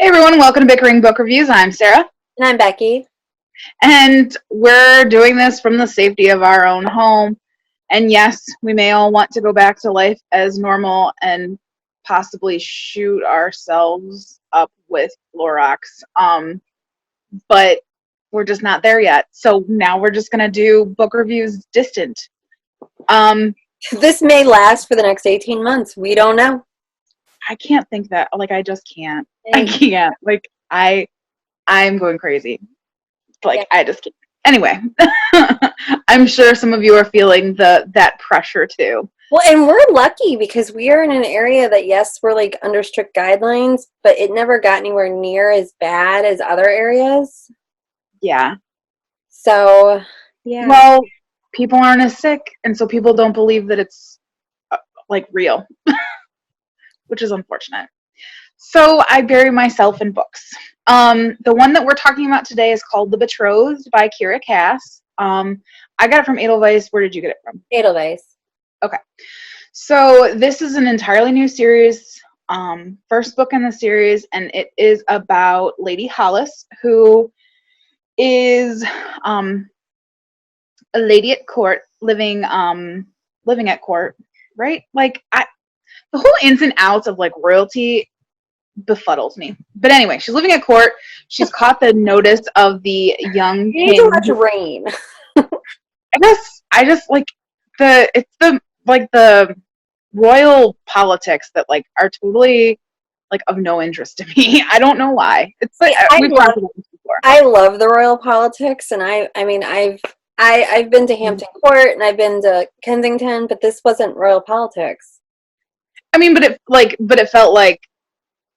Hey everyone, welcome to Bickering Book Reviews. I'm Sarah, And I'm Becky. and we're doing this from the safety of our own home. And yes, we may all want to go back to life as normal and possibly shoot ourselves up with Clorox, but we're just not there yet. So now we're just going to do book reviews distant. Um, This may last for the next 18 months. We don't know. I can't think that, like, I just can't. I And, can't. I'm going crazy. yeah. I just can't. Anyway, I'm sure some of you are feeling that pressure too. Well, and we're lucky because we are in an area that, yes, we're like under strict guidelines, but it never got anywhere near as bad as other areas. Yeah. So, yeah. Well, people aren't as sick, and so people don't believe that it's like real, which is unfortunate. So I bury myself in books. The one that we're talking about today is called The Betrothed by Kiera Cass. I got it from Edelweiss. Where did you get it from? Edelweiss. Okay. So this is an entirely new series, first book in the series, and it is about Lady Hollis, who is a lady at court, living at court, right? The whole ins and outs of like royalty befuddles me. But anyway, she's living at court. She's caught the notice of the young You need to king. watch Rain. I just like the royal politics that like are totally like of no interest to me. I don't know why. It's like we've talked about this before. I love the royal politics, and I've been to Hampton Court and I've been to Kensington, but this wasn't royal politics. I mean, but it felt like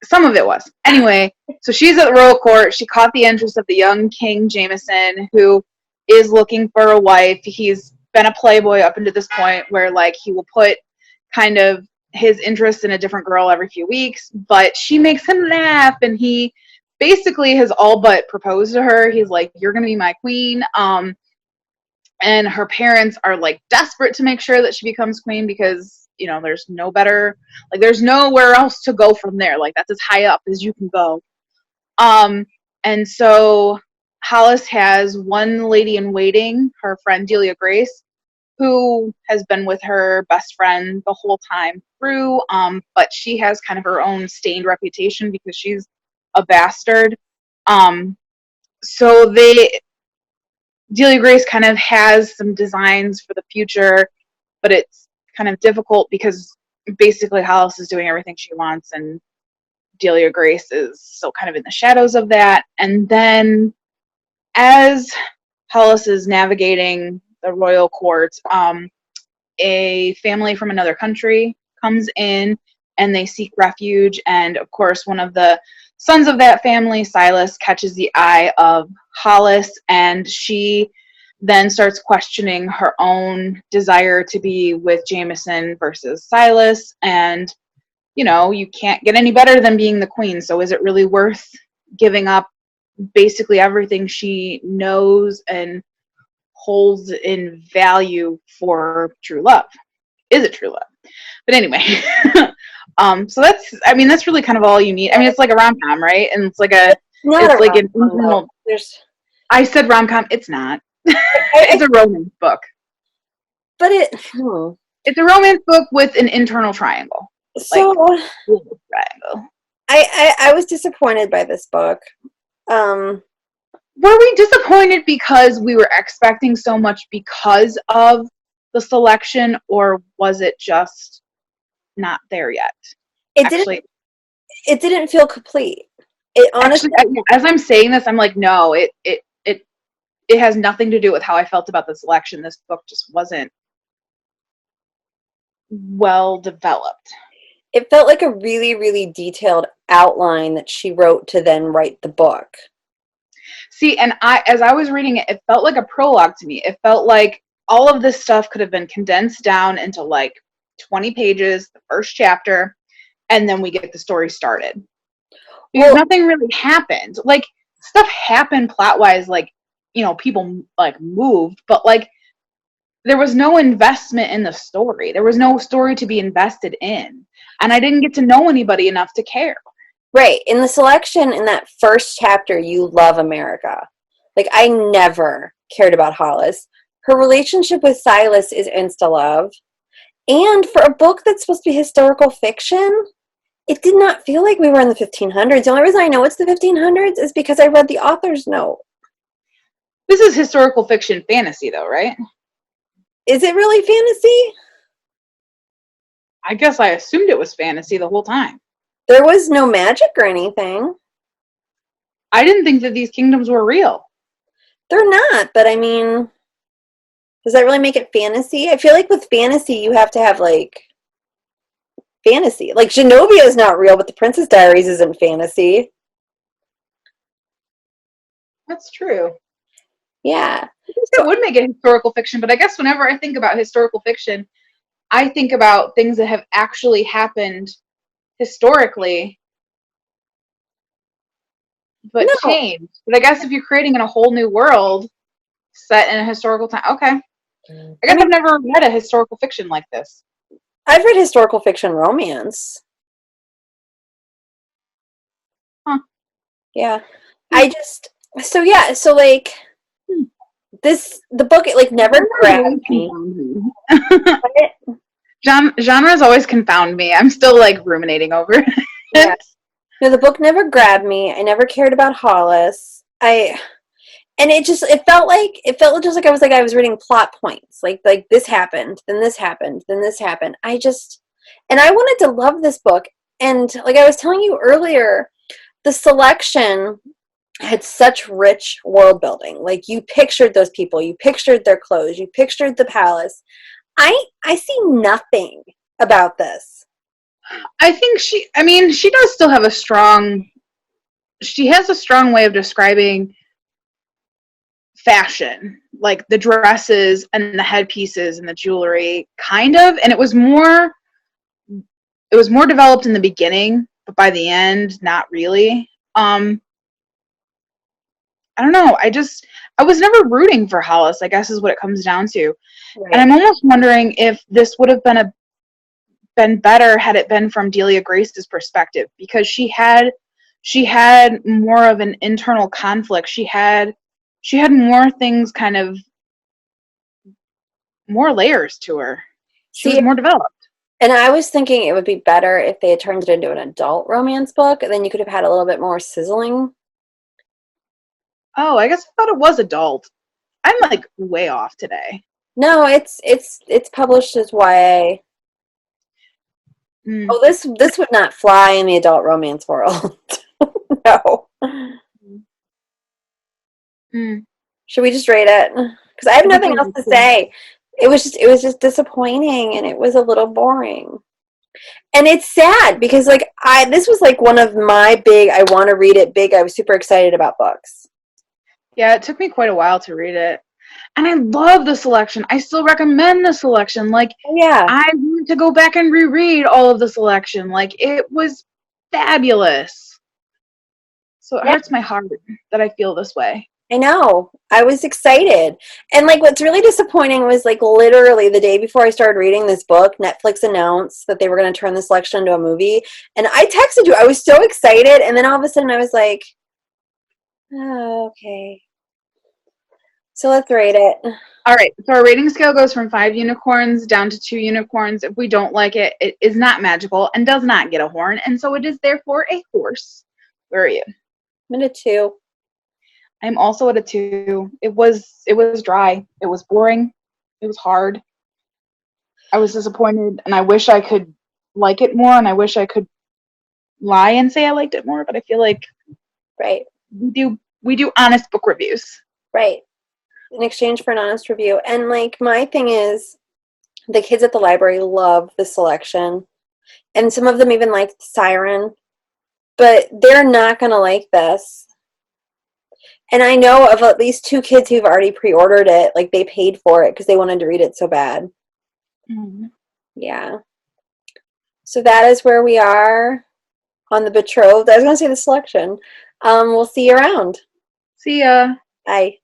some of it was. Anyway, so she's at the royal court. She caught the interest of the young King Jameson, who is looking for a wife. He's been a playboy up until this point where like he will put kind of his interest in a different girl every few weeks, but she makes him laugh, and he basically has all but proposed to her. He's like, "You're gonna be my queen." And her parents are like desperate to make sure that she becomes queen because there's no better, like there's nowhere else to go from there. Like that's as high up as you can go. And so Hollis has one lady in waiting, her friend Delia Grace, who has been with her best friend the whole time through, but she has kind of her own stained reputation because she's a bastard. So Delia Grace kind of has some designs for the future, but it's kind of difficult because basically Hollis is doing everything she wants, and Delia Grace is still kind of in the shadows of that. And then as Hollis is navigating the royal court, a family from another country comes in and they seek refuge. And of course, one of the sons of that family, Silas, catches the eye of Hollis, and she then starts questioning her own desire to be with Jameson versus Silas. And, you can't get any better than being the queen. So is it really worth giving up basically everything she knows and holds in value for true love? Is it true love? But anyway, so that's really kind of all you need. I mean, it's like a rom-com, right? And it's like an internal. I said rom-com. It's not. It's a romance book. But it's a romance book with an internal triangle. So triangle. I was disappointed by this book. Were we disappointed because we were expecting so much because of the selection, or was it just not there yet? It didn't feel complete. It honestly, as I'm saying this, I'm like, no, it has nothing to do with how I felt about the selection. This book just wasn't well developed. It felt like a really, really detailed outline that she wrote to then write the book. See, and as I was reading it, it felt like a prologue to me. It felt like all of this stuff could have been condensed down into like 20 pages, the first chapter, and then we get the story started. Because nothing really happened. Like, stuff happened plot-wise, like, people like moved, but like there was no investment in the story. There was no story to be invested in. And I didn't get to know anybody enough to care. Right. In the selection, in that first chapter, you love America. Like, I never cared about Hollis. Her relationship with Silas is insta-love. And for a book that's supposed to be historical fiction, it did not feel like we were in the 1500s. The only reason I know it's the 1500s is because I read the author's note. This is historical fiction fantasy, though, right? Is it really fantasy? I guess I assumed it was fantasy the whole time. There was no magic or anything. I didn't think that these kingdoms were real. They're not, but I mean, does that really make it fantasy? I feel like with fantasy, you have to have, like, fantasy. Like, Genovia is not real, but the Princess Diaries isn't fantasy. That's true. Yeah. That would make it historical fiction, but I guess whenever I think about historical fiction, I think about things that have actually happened historically, but No, changed. But I guess if you're creating in a whole new world set in a historical time, okay. I guess I've never read a historical fiction like this. I've read historical fiction romance. Huh. Yeah. So like, the book, it, like, never grabbed me. Genres always confound me. I'm still, like, ruminating over it. Yeah. No, the book never grabbed me. I never cared about Hollis. And it felt just like I was reading plot points. Like this happened, then this happened, then this happened. And I wanted to love this book. And like I was telling you earlier, the selection had such rich world building. Like, you pictured those people, you pictured their clothes, you pictured the palace. I see nothing about this. I think she does still have she has a strong way of describing fashion, like the dresses and the headpieces and the jewelry, kind of. And it was more developed in the beginning, but by the end, not really. I don't know. I was never rooting for Hollis, I guess is what it comes down to. Right. And I'm almost wondering if this would have been better had it been from Delia Grace's perspective, because she had more of an internal conflict. She had more things, kind of more layers to her. She was more developed. And I was thinking it would be better if they had turned it into an adult romance book, and then you could have had a little bit more sizzling. Oh, I guess I thought it was adult. I'm, like, way off today. No, it's published as YA. Mm. Oh, this would not fly in the adult romance world. No. Mm. Should we just rate it? Because I have nothing else to say. It was just disappointing, and it was a little boring. And it's sad because, like, this was like one of my big, I want to read it big. I was super excited about books. Yeah, it took me quite a while to read it. And I love the selection. I still recommend the selection. Like, Yeah. I want to go back and reread all of the selection. Like, it was fabulous. So it hurts my heart that I feel this way. I know. I was excited. And, like, what's really disappointing was, like, literally the day before I started reading this book, Netflix announced that they were going to turn the selection into a movie. And I texted you. I was so excited. And then all of a sudden I was like, oh, okay. So let's rate it. All right. So our rating scale goes from 5 unicorns down to 2 unicorns. If we don't like it, it is not magical and does not get a horn. And so it is therefore a horse. Where are you? I'm at a 2. I'm also at a 2. It was dry. It was boring. It was hard. I was disappointed, and I wish I could like it more, and I wish I could lie and say I liked it more, but I feel like right, we do honest book reviews. Right. In exchange for an honest review. And, like, my thing is, the kids at the library love the selection, and some of them even like Siren, but they're not going to like this. And I know of at least 2 kids who've already pre-ordered it. Like, they paid for it because they wanted to read it so bad. Mm-hmm. Yeah. So that is where we are on the Betrothed. I was going to say the selection. We'll see you around. See ya. Bye.